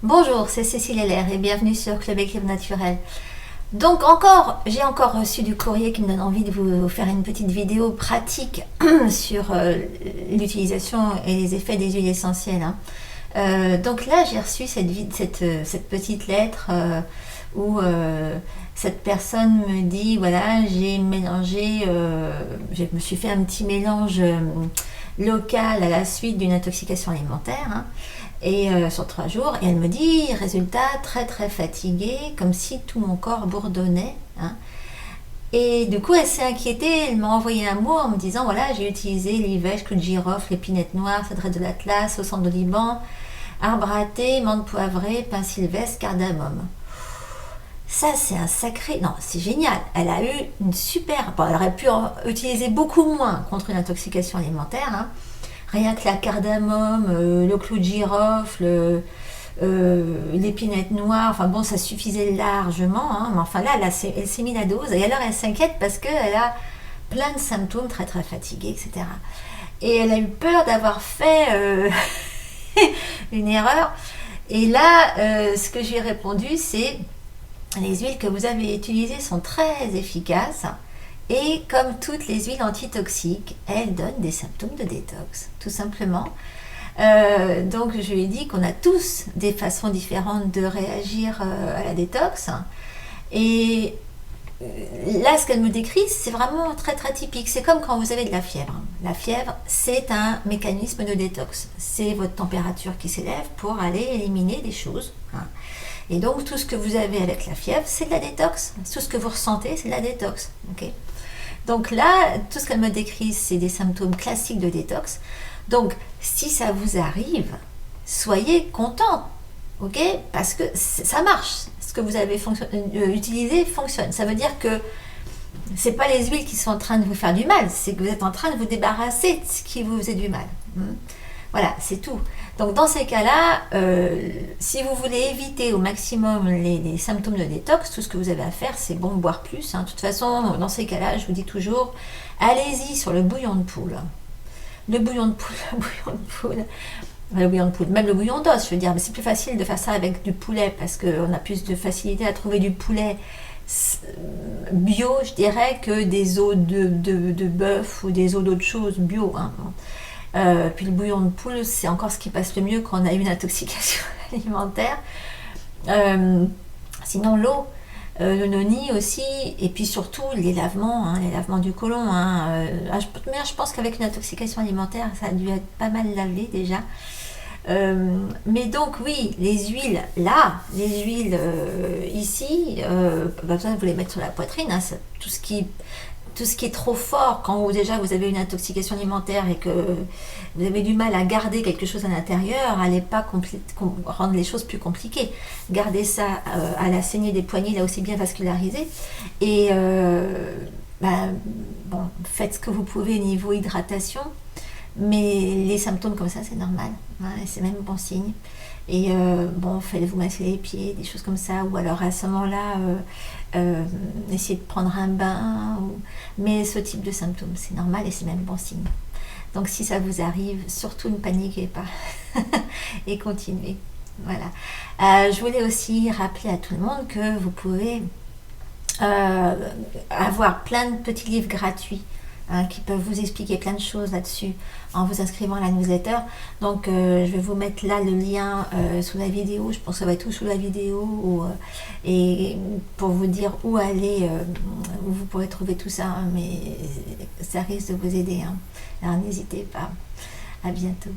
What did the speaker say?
Bonjour, c'est Cécile Heller et bienvenue sur Club Équilibre Naturel. Donc j'ai encore reçu du courrier qui me donne envie de vous faire une petite vidéo pratique sur l'utilisation et les effets des huiles essentielles. Donc là j'ai reçu cette petite lettre où cette personne me dit voilà, j'ai mélangé, je me suis fait un petit mélange local à la suite d'une intoxication alimentaire et sur 3 jours, et elle me dit résultat très très fatiguée, comme si tout mon corps bourdonnait. Et du coup elle s'est inquiétée, elle m'a envoyé un mot en me disant voilà, j'ai utilisé l'ivèche, clou de girofle, l'épinette noire, cédrate de l'Atlas, au centre de Liban, arbre à thé, menthe poivrée, pin sylvestre, cardamome. Ça c'est un sacré, non c'est génial, elle a eu une super, bon, elle aurait pu utiliser beaucoup moins contre une intoxication alimentaire, rien que la cardamome, le clou de girofle, l'épinette noire, enfin bon ça suffisait largement, mais enfin là elle s'est mis la dose, et alors elle s'inquiète parce qu'elle a plein de symptômes, très très fatiguée, etc. Et elle a eu peur d'avoir fait une erreur, et là ce que j'ai répondu c'est: les huiles que vous avez utilisées sont très efficaces et comme toutes les huiles antitoxiques, elles donnent des symptômes de détox, tout simplement. Donc je lui ai dit qu'on a tous des façons différentes de réagir à la détox. Et là, ce qu'elle me décrit, c'est vraiment très très typique. C'est comme quand vous avez de la fièvre. La fièvre, c'est un mécanisme de détox. C'est votre température qui s'élève pour aller éliminer des choses. Et donc tout ce que vous avez avec la fièvre, c'est de la détox. Tout ce que vous ressentez, c'est de la détox. Okay. Donc là, tout ce qu'elle me décrit, c'est des symptômes classiques de détox. Donc si ça vous arrive, soyez content, ok, parce que ça marche. Ce que vous avez utilisé fonctionne. Ça veut dire que c'est pas les huiles qui sont en train de vous faire du mal, c'est que vous êtes en train de vous débarrasser de ce qui vous faisait du mal. Voilà, c'est tout. Donc dans ces cas-là, si vous voulez éviter au maximum les symptômes de détox, tout ce que vous avez à faire, c'est bon, boire plus. De toute façon, dans ces cas-là, je vous dis toujours, allez-y sur le bouillon de poule. Le bouillon de poule, même le bouillon d'os, je veux dire, mais c'est plus facile de faire ça avec du poulet parce qu'on a plus de facilité à trouver du poulet bio, je dirais, que des os de bœuf ou des os d'autres choses bio. Puis le bouillon de poule, c'est encore ce qui passe le mieux quand on a eu une intoxication alimentaire. Sinon l'eau, le noni aussi, et puis surtout les lavements du côlon. Je pense qu'avec une intoxication alimentaire, ça a dû être pas mal lavé déjà. Mais donc oui, les huiles là, les huiles ici, pas besoin de vous les mettre sur la poitrine, tout ce qui est trop fort, quand déjà vous avez une intoxication alimentaire et que vous avez du mal à garder quelque chose à l'intérieur, allez pas rendre les choses plus compliquées. Gardez ça à la saignée des poignets, là aussi bien vascularisé. Et faites ce que vous pouvez niveau hydratation. Mais les symptômes comme ça, c'est normal. C'est même bon signe. Et faites-vous masser les pieds, des choses comme ça. Ou alors à ce moment-là, essayez de prendre un bain. Mais ce type de symptômes, c'est normal et c'est même bon signe. Donc si ça vous arrive, surtout ne paniquez pas. Et continuez. Voilà. Je voulais aussi rappeler à tout le monde que vous pouvez avoir plein de petits livres gratuits qui peuvent vous expliquer plein de choses là-dessus en vous inscrivant à la newsletter. Donc je vais vous mettre là le lien sous la vidéo, je pense que ça va être tout sous la vidéo, et pour vous dire où aller, où vous pourrez trouver tout ça, mais ça risque de vous aider. Alors n'hésitez pas. À bientôt.